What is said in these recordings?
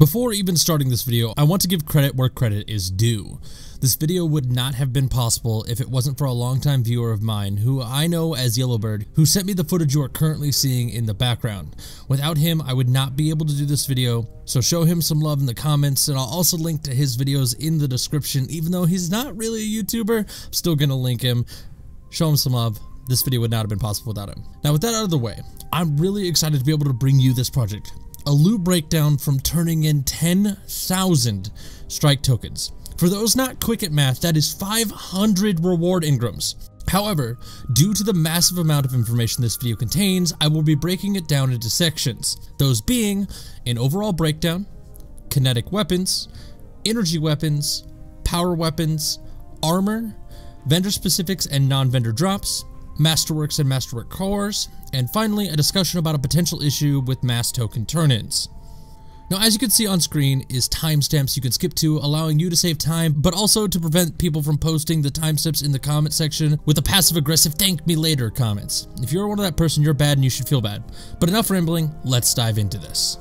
Before even starting this video, I want to give credit where credit is due. This video would not have been possible if it wasn't for a longtime viewer of mine, who I know as Yellowbird, who sent me the footage you are currently seeing in the background. Without him, I would not be able to do this video, so show him some love in the comments, and I'll also link to his videos in the description. Even though he's not really a YouTuber, I'm still gonna link him. Show him some love. This video would not have been possible without him. Now with that out of the way, I'm really excited to be able to bring you this project. A loot breakdown from turning in 10,000 strike tokens. For those not quick at math, that is 500 reward engrams. However, due to the massive amount of information this video contains, I will be breaking it down into sections. Those being an overall breakdown, kinetic weapons, energy weapons, power weapons, armor, vendor specifics and non-vendor drops, Masterworks and Masterwork cores, and finally a discussion about a potential issue with mass token turn-ins. Now, as you can see on screen is timestamps you can skip to, allowing you to save time, but also to prevent people from posting the timestamps in the comment section with the passive-aggressive "thank me later" comments. If you're one of that person, you're bad and you should feel bad. But enough rambling, let's dive into this.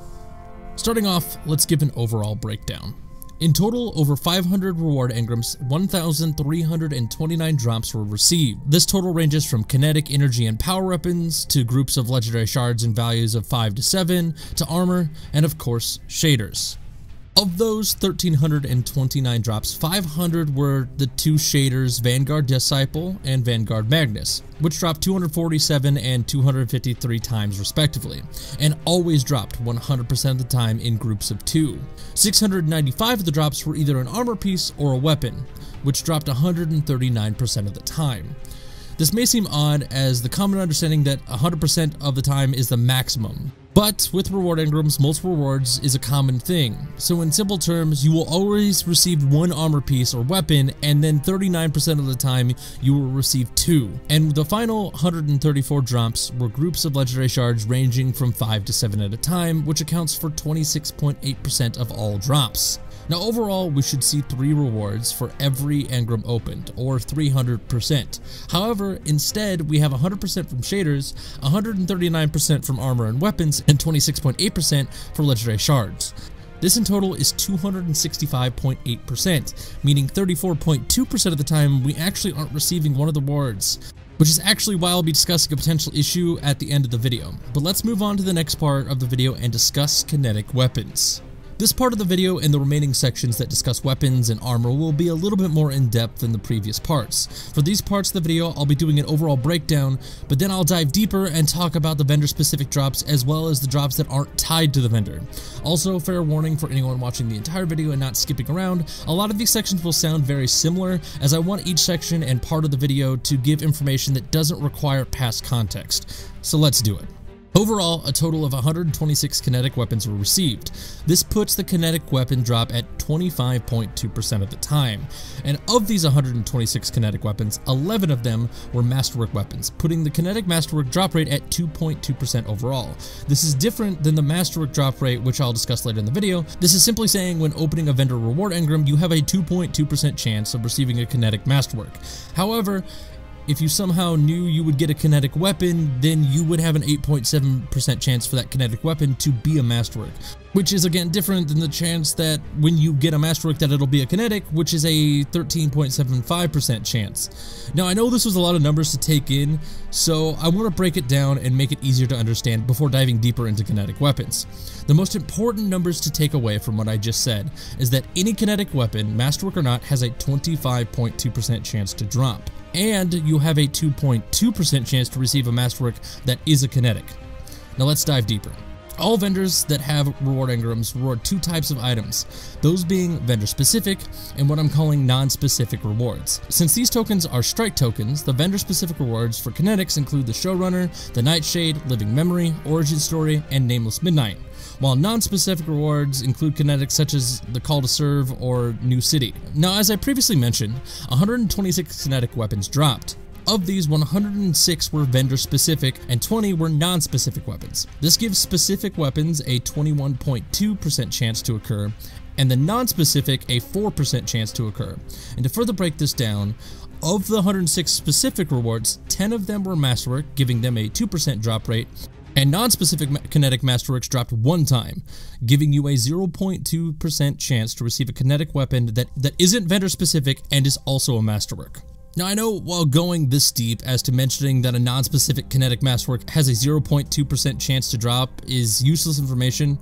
Starting off, let's give an overall breakdown. In total, over 500 reward engrams, 1,329 drops were received. This total ranges from kinetic, energy, and power weapons, to groups of legendary shards in values of 5 to 7, to armor, and of course, shaders. Of those 1,329 drops, 500 were the two shaders Vanguard Disciple and Vanguard Magnus, which dropped 247 and 253 times respectively, and always dropped 100% of the time in groups of 2. 695 of the drops were either an armor piece or a weapon, which dropped 139% of the time. This may seem odd, as the common understanding that 100% of the time is the maximum. But with reward engrams, multiple rewards is a common thing. So in simple terms, you will always receive one armor piece or weapon, and then 39% of the time you will receive 2. And the final 134 drops were groups of legendary shards ranging from 5 to 7 at a time, which accounts for 26.8% of all drops. Now overall, we should see 3 rewards for every engram opened, or 300%. However, instead, we have 100% from shaders, 139% from armor and weapons, and 26.8% for legendary shards. This in total is 265.8%, meaning 34.2% of the time we actually aren't receiving one of the rewards, which is actually why I'll be discussing a potential issue at the end of the video. But let's move on to the next part of the video and discuss kinetic weapons. This part of the video and the remaining sections that discuss weapons and armor will be a little bit more in-depth than the previous parts. For these parts of the video, I'll be doing an overall breakdown, but then I'll dive deeper and talk about the vendor-specific drops as well as the drops that aren't tied to the vendor. Also, fair warning for anyone watching the entire video and not skipping around, a lot of these sections will sound very similar, as I want each section and part of the video to give information that doesn't require past context. So let's do it. Overall, a total of 126 kinetic weapons were received. This puts the kinetic weapon drop at 25.2% of the time. And of these 126 kinetic weapons, 11 of them were Masterwork weapons, putting the kinetic Masterwork drop rate at 2.2% overall. This is different than the Masterwork drop rate, which I'll discuss later in the video. This is simply saying when opening a vendor reward engram, you have a 2.2% chance of receiving a kinetic Masterwork. However, if you somehow knew you would get a kinetic weapon, then you would have an 8.7% chance for that kinetic weapon to be a Masterwork, which is again different than the chance that when you get a Masterwork that it'll be a kinetic, which is a 13.75% chance. Now I know this was a lot of numbers to take in, so I want to break it down and make it easier to understand before diving deeper into kinetic weapons. The most important numbers to take away from what I just said is that any kinetic weapon, Masterwork or not, has a 25.2% chance to drop. And you have a 2.2% chance to receive a Masterwork that is a kinetic. Now let's dive deeper. All vendors that have reward engrams reward 2 types of items, those being vendor specific and what I'm calling non-specific rewards. Since these tokens are strike tokens, the vendor specific rewards for kinetics include the Showrunner, the Nightshade, Living Memory, Origin Story, and Nameless Midnight, while non-specific rewards include kinetics such as the Call to Serve or New City. Now, as I previously mentioned, 126 kinetic weapons dropped. Of these, 106 were vendor-specific and 20 were non-specific weapons. This gives specific weapons a 21.2% chance to occur, and the non-specific a 4% chance to occur. And to further break this down, of the 106 specific rewards, 10 of them were Masterwork, giving them a 2% drop rate, And non-specific Kinetic Masterworks dropped 1 time, giving you a 0.2% chance to receive a kinetic weapon that isn't vendor-specific and is also a Masterwork. Now, I know while going this deep as to mentioning that a non-specific Kinetic Masterwork has a 0.2% chance to drop is useless information,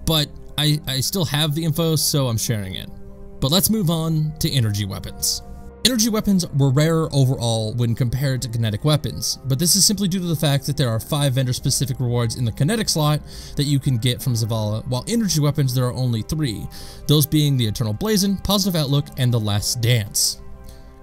but I still have the info, so I'm sharing it. But let's move on to energy weapons. Energy weapons were rarer overall when compared to kinetic weapons, but this is simply due to the fact that there are 5 vendor-specific rewards in the kinetic slot that you can get from Zavala, while energy weapons there are only 3, those being the Eternal Blazon, Positive Outlook, and the Last Dance.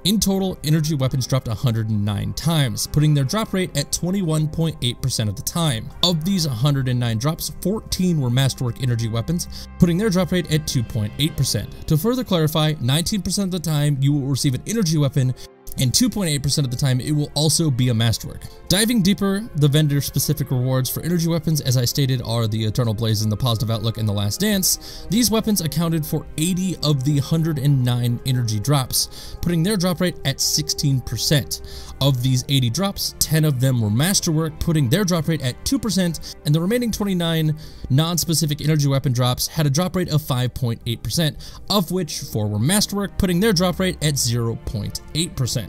In total, energy weapons dropped 109 times, putting their drop rate at 21.8% of the time. Of these 109 drops, 14 were Masterwork energy weapons, putting their drop rate at 2.8%. To further clarify, 19% of the time you will receive an energy weapon, and 2.8% of the time it will also be a Masterwork. Diving deeper, the vendor-specific rewards for energy weapons, as I stated, are the Eternal Blazon, the Positive Outlook, and the Last Dance. These weapons accounted for 80 of the 109 energy drops, putting their drop rate at 16%. Of these 80 drops, 10 of them were Masterwork, putting their drop rate at 2%, and the remaining 29 non-specific energy weapon drops had a drop rate of 5.8%, of which 4 were Masterwork, putting their drop rate at 0.8%.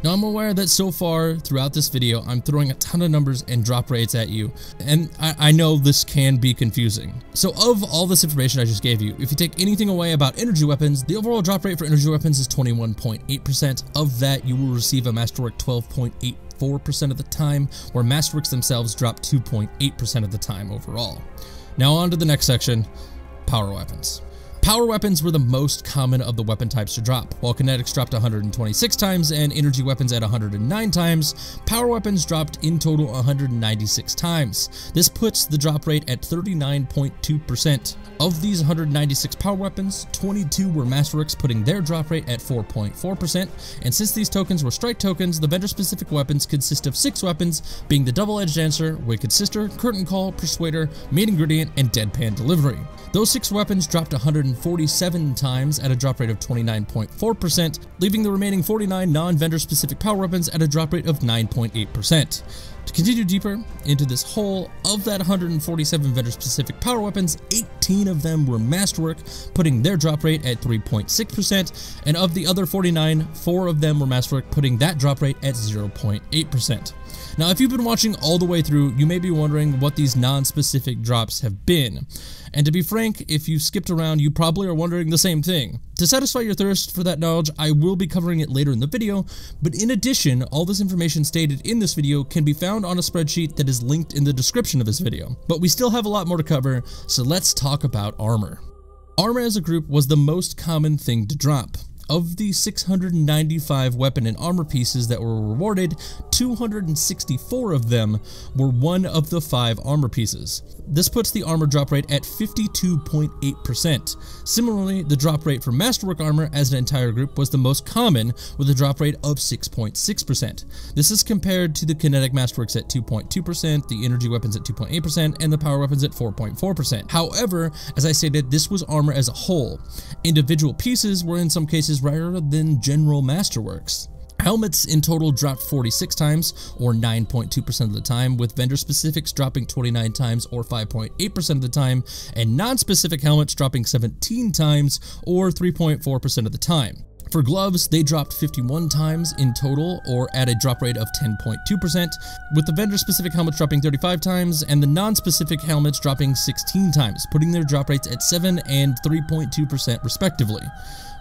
Now, I'm aware that so far throughout this video, I'm throwing a ton of numbers and drop rates at you, and I know this can be confusing. So of all this information I just gave you, if you take anything away about energy weapons, the overall drop rate for energy weapons is 21.8%. Of that, you will receive a Masterwork 12.84% of the time, where Masterworks themselves drop 2.8% of the time overall. Now on to the next section, power weapons. Power weapons were the most common of the weapon types to drop. While kinetics dropped 126 times and energy weapons at 109 times, power weapons dropped in total 196 times. This puts the drop rate at 39.2%. Of these 196 power weapons, 22 were Masterworks, putting their drop rate at 4.4%, and since these tokens were strike tokens, the vendor-specific weapons consist of 6 weapons, being the Double-Edged Answer, Wicked Sister, Curtain Call, Persuader, Main Ingredient, and Deadpan Delivery. Those 6 weapons dropped 147 times at a drop rate of 29.4%, leaving the remaining 49 non-vendor specific power weapons at a drop rate of 9.8%. To continue deeper into this whole, of that 147 vendor-specific power weapons, 18 of them were Masterwork, putting their drop rate at 3.6%, and of the other 49, 4 of them were Masterwork, putting that drop rate at 0.8%. Now, if you've been watching all the way through, you may be wondering what these non-specific drops have been. And to be frank, if you skipped around, you probably are wondering the same thing. To satisfy your thirst for that knowledge, I will be covering it later in the video, but in addition, all this information stated in this video can be found on a spreadsheet that is linked in the description of this video. But we still have a lot more to cover, so let's talk about armor. Armor as a group was the most common thing to drop. Of the 695 weapon and armor pieces that were rewarded, 264 of them were one of the 5 armor pieces. This puts the armor drop rate at 52.8%. Similarly, the drop rate for Masterwork armor as an entire group was the most common, with a drop rate of 6.6%. This is compared to the Kinetic Masterworks at 2.2%, the energy weapons at 2.8%, and the power weapons at 4.4%. However, as I stated, this was armor as a whole. Individual pieces were in some cases rarer than general Masterworks. Helmets in total dropped 46 times, or 9.2% of the time, with vendor specifics dropping 29 times, or 5.8% of the time, and non-specific helmets dropping 17 times, or 3.4% of the time. For gloves, they dropped 51 times in total, or at a drop rate of 10.2%, with the vendor-specific helmets dropping 35 times, and the non-specific helmets dropping 16 times, putting their drop rates at 7 and 3.2% respectively.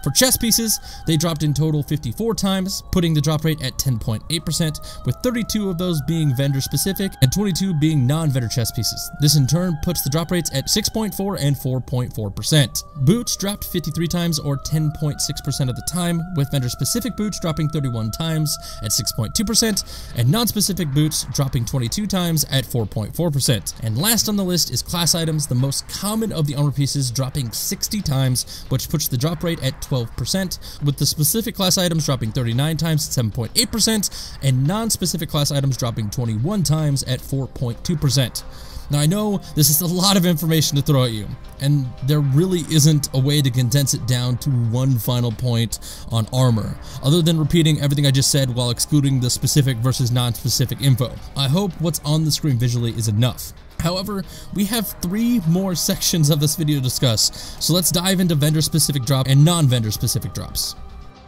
For chest pieces, they dropped in total 54 times, putting the drop rate at 10.8%, with 32 of those being vendor-specific and 22 being non-vendor chest pieces. This in turn puts the drop rates at 6.4 and 4.4%. Boots dropped 53 times, or 10.6% of the time, with vendor-specific boots dropping 31 times at 6.2%, and non-specific boots dropping 22 times at 4.4%. And last on the list is class items, the most common of the armor pieces dropping 60 times, which puts the drop rate at 12%, with the specific class items dropping 39 times at 7.8%, and non-specific class items dropping 21 times at 4.2%. Now I know this is a lot of information to throw at you, and there really isn't a way to condense it down to one final point on armor, other than repeating everything I just said while excluding the specific versus non-specific info. I hope what's on the screen visually is enough. However, we have 3 more sections of this video to discuss, so let's dive into vendor-specific drop and non-vendor specific drops.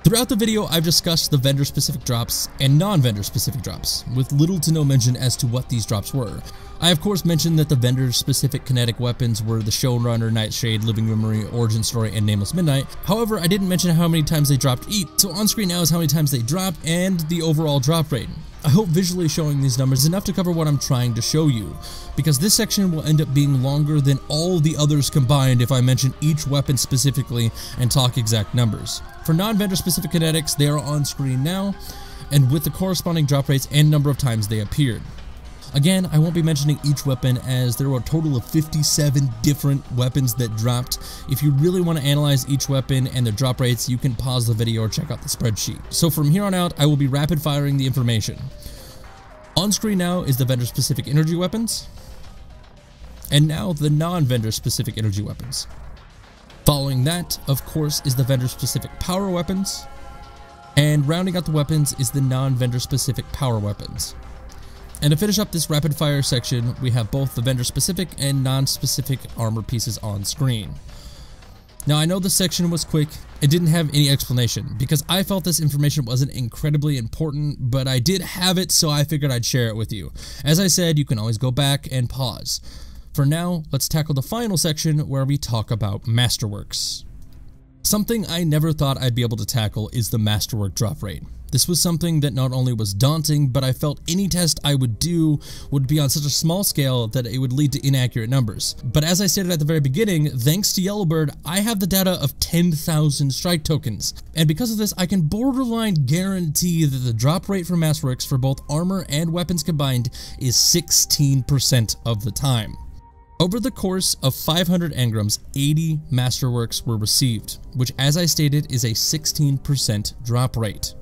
Throughout the video, I've discussed the vendor-specific drops and non-vendor specific drops, with little to no mention as to what these drops were. I of course mentioned that the vendor-specific kinetic weapons were the Showrunner, Nightshade, Living Memory, Origin Story, and Nameless Midnight. However, I didn't mention how many times they dropped each, so on screen now is how many times they dropped and the overall drop rate. I hope visually showing these numbers is enough to cover what I'm trying to show you, because this section will end up being longer than all the others combined if I mention each weapon specifically and talk exact numbers. For non-vendor specific kinetics, they are on screen now, and with the corresponding drop rates and number of times they appeared. Again, I won't be mentioning each weapon as there were a total of 57 different weapons that dropped. If you really want to analyze each weapon and their drop rates, you can pause the video or check out the spreadsheet. So from here on out, I will be rapid firing the information. On screen now is the vendor specific energy weapons, and now the non-vendor specific energy weapons. Following that, of course, is the vendor specific power weapons, and rounding out the weapons is the non-vendor specific power weapons. And to finish up this rapid fire section, we have both the vendor specific and non-specific armor pieces on screen. Now I know this section was quick, it didn't have any explanation, because I felt this information wasn't incredibly important, but I did have it, so I figured I'd share it with you. As I said, you can always go back and pause. For now, let's tackle the final section where we talk about Masterworks. Something I never thought I'd be able to tackle is the Masterwork drop rate. This was something that not only was daunting, but I felt any test I would do would be on such a small scale that it would lead to inaccurate numbers. But as I stated at the very beginning, thanks to Yellowbird, I have the data of 10,000 strike tokens. And because of this, I can borderline guarantee that the drop rate for Masterworks for both armor and weapons combined is 16% of the time. Over the course of 500 engrams, 80 Masterworks were received, which as I stated is a 16% drop rate.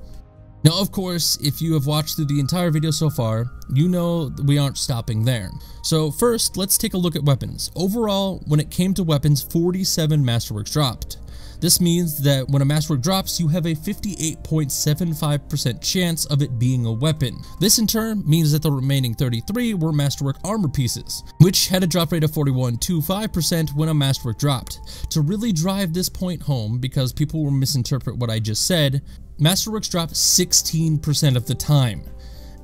Now of course, if you have watched through the entire video so far, you know we aren't stopping there. So first, let's take a look at weapons. Overall, when it came to weapons, 47 Masterworks dropped. This means that when a Masterwork drops, you have a 58.75% chance of it being a weapon. This in turn means that the remaining 33 were Masterwork armor pieces, which had a drop rate of 41.25% when a Masterwork dropped. To really drive this point home, because people will misinterpret what I just said, Masterworks drop 16% of the time.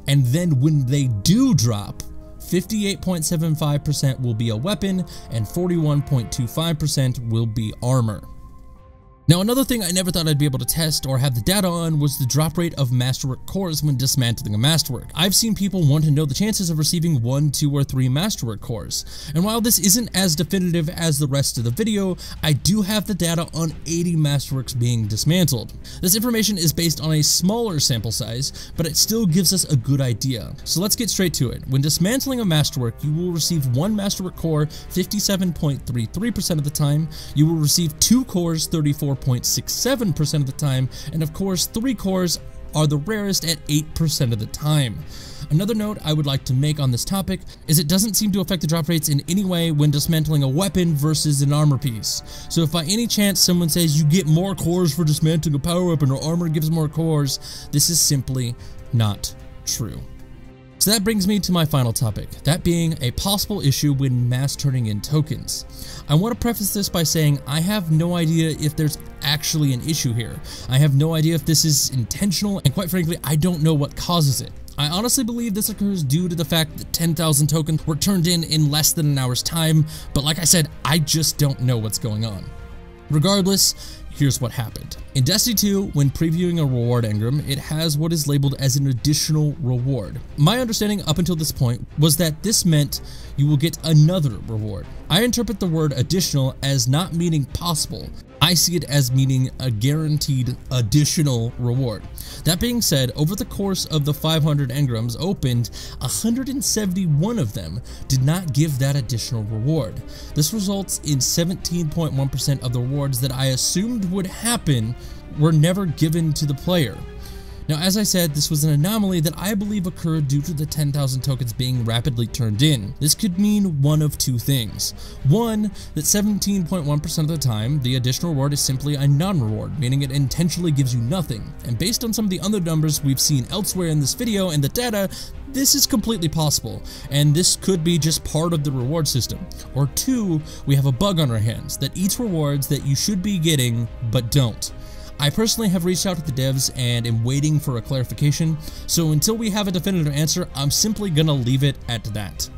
And then when they do drop, 58.75% will be a weapon and 41.25% will be armor. Now another thing I never thought I'd be able to test or have the data on was the drop rate of Masterwork cores when dismantling a Masterwork. I've seen people want to know the chances of receiving 1, 2, or 3 Masterwork cores, and while this isn't as definitive as the rest of the video, I do have the data on 80 Masterworks being dismantled. This information is based on a smaller sample size, but it still gives us a good idea. So let's get straight to it. When dismantling a Masterwork, you will receive 1 Masterwork core 57.33% of the time, you will receive 2 cores 34.67% of the time, and of course 3 cores are the rarest at 8% of the time. Another note I would like to make on this topic is it doesn't seem to affect the drop rates in any way when dismantling a weapon versus an armor piece. So if by any chance someone says you get more cores for dismantling a power weapon or armor gives more cores, this is simply not true. So that brings me to my final topic, that being a possible issue when mass turning in tokens. I want to preface this by saying I have no idea if there's actually an issue here. I have no idea if this is intentional, and quite frankly, I don't know what causes it. I honestly believe this occurs due to the fact that 10,000 tokens were turned in less than an hour's time, but like I said, I just don't know what's going on. Regardless, here's what happened. In Destiny 2, when previewing a reward engram, it has what is labeled as an additional reward. My understanding up until this point was that this meant you will get another reward. I interpret the word additional as not meaning possible. I see it as meaning a guaranteed additional reward. That being said, over the course of the 500 engrams opened, 171 of them did not give that additional reward. This results in 17.1% of the rewards that I assumed would happen were never given to the player. Now, as I said, this was an anomaly that I believe occurred due to the 10,000 tokens being rapidly turned in. This could mean one of two things. One, that 17.1% of the time, the additional reward is simply a non-reward, meaning it intentionally gives you nothing. And based on some of the other numbers we've seen elsewhere in this video and the data, this is completely possible, and this could be just part of the reward system. Or two, we have a bug on our hands that eats rewards that you should be getting, but don't. I personally have reached out to the devs and am waiting for a clarification, so until we have a definitive answer, I'm simply gonna leave it at that.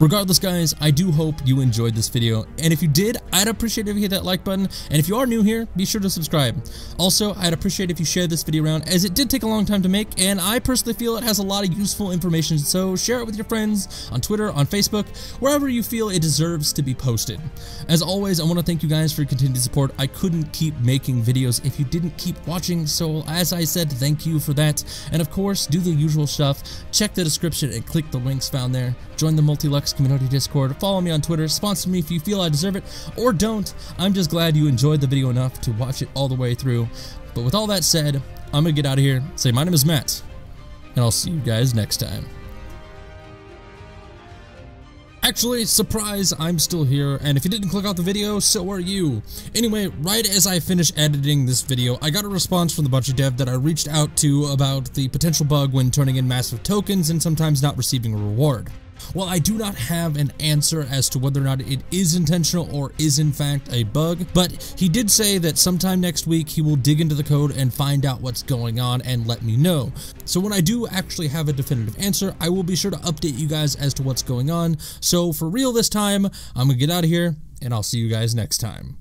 Regardless, guys, I do hope you enjoyed this video, and if you did, I'd appreciate if you hit that like button, and if you are new here, be sure to subscribe. Also, I'd appreciate if you share this video around, as it did take a long time to make, and I personally feel it has a lot of useful information, so share it with your friends on Twitter, on Facebook, wherever you feel it deserves to be posted. As always, I want to thank you guys for your continued support. I couldn't keep making videos if you didn't keep watching, so as I said, thank you for that. And of course, do the usual stuff. Check the description and click the links found there. Join the Multilux community Discord, follow me on Twitter, sponsor me if you feel I deserve it, or don't. I'm just glad you enjoyed the video enough to watch it all the way through. But with all that said, I'm gonna get out of here, say my name is Matt, and I'll see you guys next time. Actually, surprise, I'm still here, and if you didn't click off the video, so are you. Anyway, right as I finished editing this video, I got a response from the Bungie dev that I reached out to about the potential bug when turning in massive tokens and sometimes not receiving a reward. While I do not have an answer as to whether or not it is intentional or is in fact a bug, but he did say that sometime next week he will dig into the code and find out what's going on and let me know. So when I do actually have a definitive answer, I will be sure to update you guys as to what's going on. So for real this time, I'm gonna get out of here, and I'll see you guys next time.